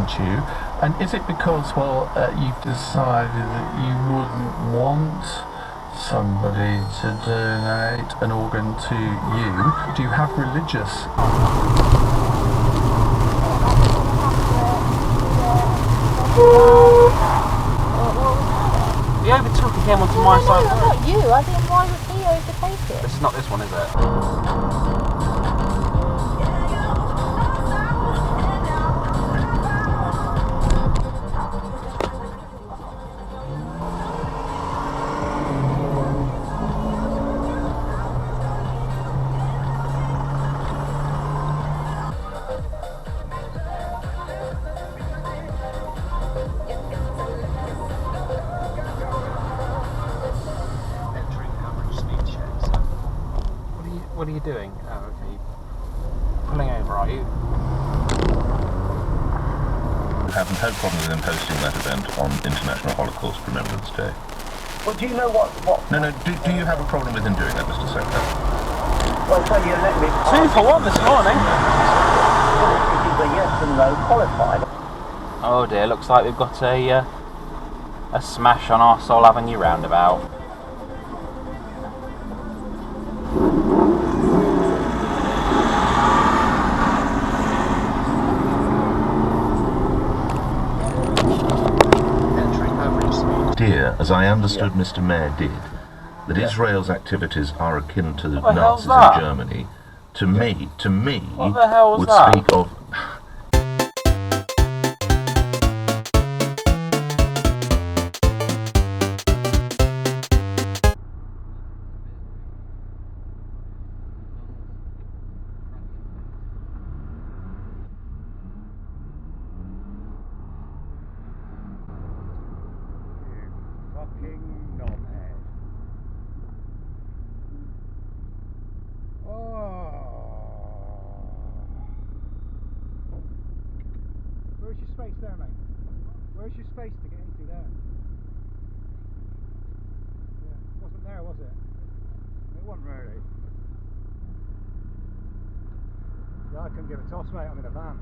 haven't you? And is it because, well, you've decided that you wouldn't want somebody to donate an organ to you? Do you have religious? He overtook and came onto my side. No, not you. I think why would he overtake it? It's not this one, is it? What are you doing? Oh, okay. Pulling over, are you? I have no problem with them hosting that event on International Holocaust Remembrance Day. Well, do you know what? No, do you have a problem with him doing that, Mr. Secretary? Well, so you let me... 2 for 1 this morning. It is a yes and no qualified. Oh dear, looks like we've got a smash on our Sol Avenue roundabout. Dear, as I understood Mr. Mayor did, that Israel's activities are akin to the What the hell's Nazis that? in Germany, to me, What the hell was would that? speak of... Fucking knobhead. Where's your space there, mate? Where's your space to get into there? Yeah, wasn't there, was it? It wasn't really. Yeah, I couldn't give a toss, mate. I'm in a van.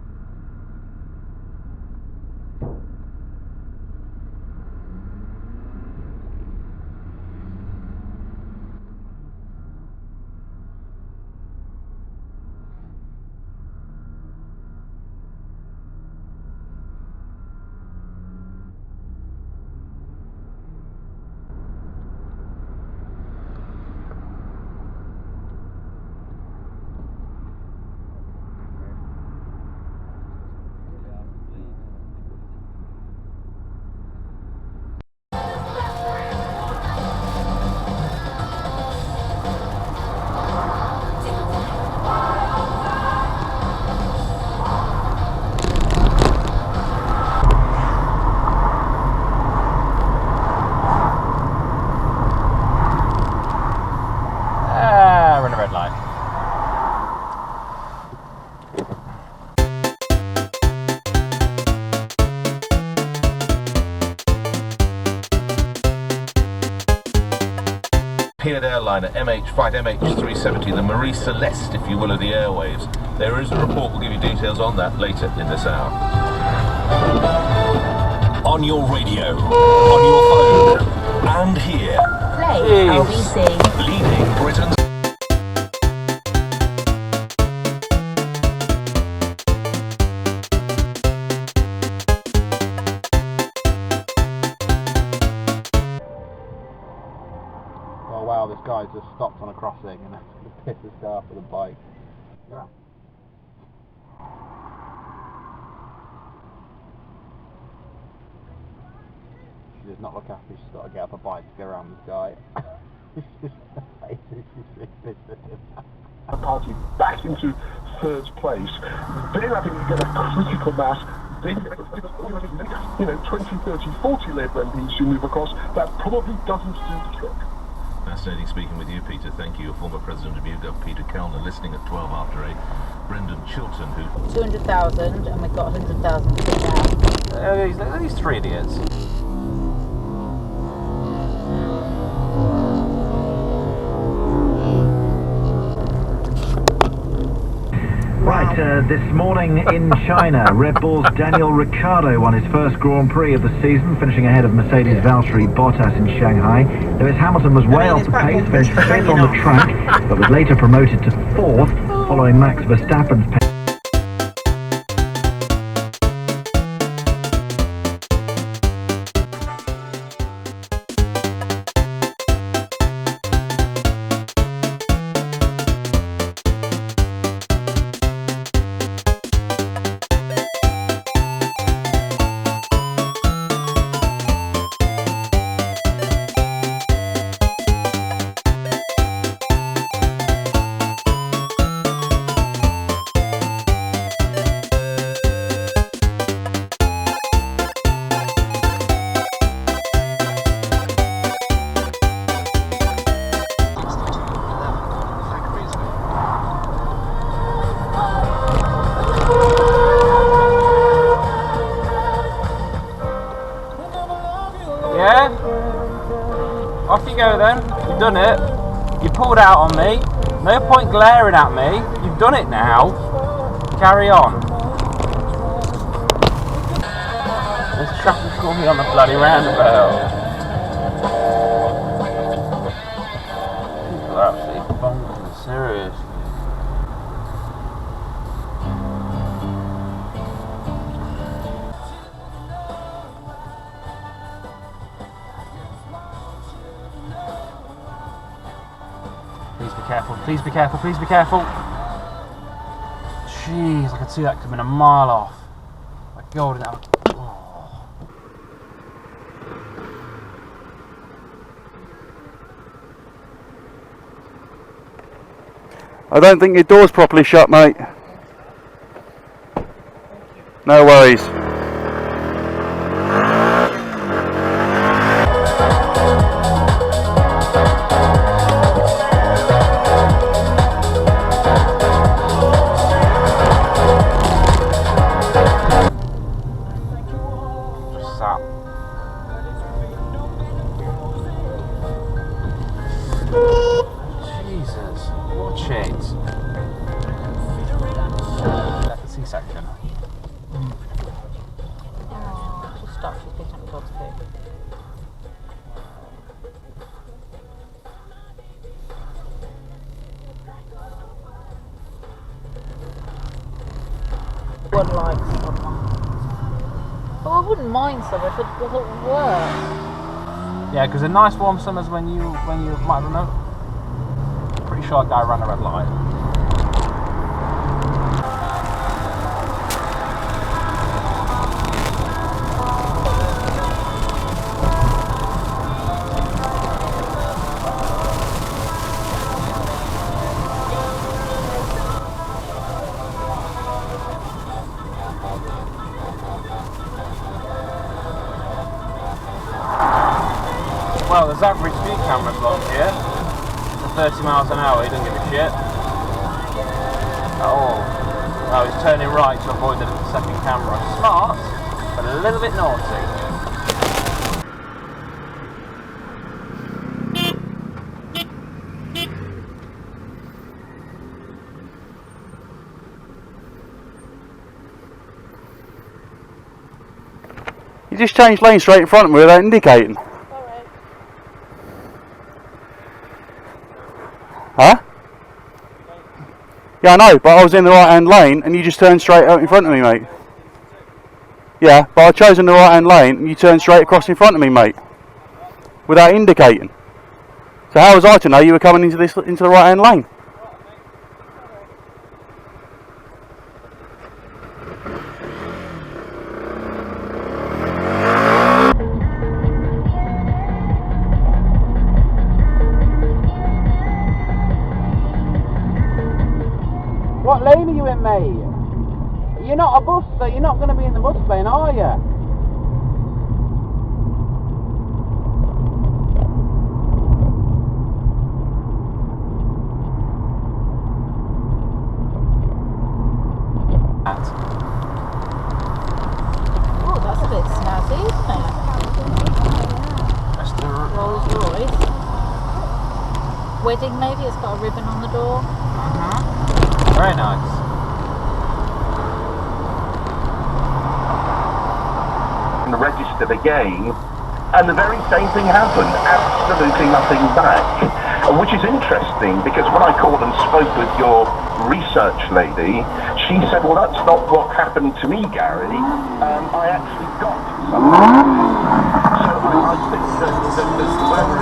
Ah, we're in a red light. European airliner flight MH370, the Marie Celeste, if you will, of the airwaves. There is a report, we'll give you details on that later in this hour. On your radio, on your phone, and here. Play LBC. Leading Britain's... Oh wow, this guy's just stopped on a crossing and has to piss his car off with a bike. Yeah. She does not look after, she's got to get up a bike to go around this guy. A party back into third place, then I think you get a critical mass, then 20, 30, 40 Labour MPs who move across. That probably doesn't do the trick. Fascinating speaking with you, Peter. Thank you. Your former President of YouGov, Peter Kellner, listening at 12 after 8. Brendan Chilton, who... 200,000 and we've got 100,000 to put down. These three idiots. Right, this morning in China, Red Bull's Daniel Ricciardo won his first Grand Prix of the season, finishing ahead of Mercedes' Valtteri Bottas in Shanghai. Lewis Hamilton was way off the pace, finished 5th on the track, but was later promoted to 4th, following Max Verstappen's pace. Yeah? Off you go then. You've done it. You pulled out on me. No point glaring at me. You've done it now. Carry on. There's traffic coming on the bloody roundabout. People are absolutely bonkers, seriously. Please be careful, please be careful, please be careful. Jeez, I could see that coming a mile off. My God, now. Oh. I don't think your door's properly shut, mate. No worries. Jesus, watch it. That's the C-section. Oh, just stop for picking up God's pig. One likes someone. Oh, I wouldn't mind some if it wasn't work. Yeah, because a nice warm summer's when you might remember. Pretty sure a guy ran a red light. Well, there's average speed cameras along here. For 30 miles an hour, he doesn't give a shit. Oh, he's turning right to avoid the second camera. Smart, but a little bit naughty. You just changed lane straight in front of me without indicating. Huh? Yeah, I know, but I was in the right-hand lane and you just turned straight out in front of me, mate. Yeah, but I chose in the right-hand lane and you turned straight across in front of me, mate. Without indicating. So how was I to know you were coming into the right-hand lane? What lane are you in, mate? You're not a bus, so you're not going to be in the bus lane, are you? Oh, that's a bit snazzy, isn't it? That's the Rolls Royce. Wedding maybe, it's got a ribbon on the door. Very nice. and registered again, and the very same thing happened. Absolutely nothing back. Which is interesting, because when I called and spoke with your research lady, she said, well, that's not what happened to me, Gary. I actually got something. So I think that whoever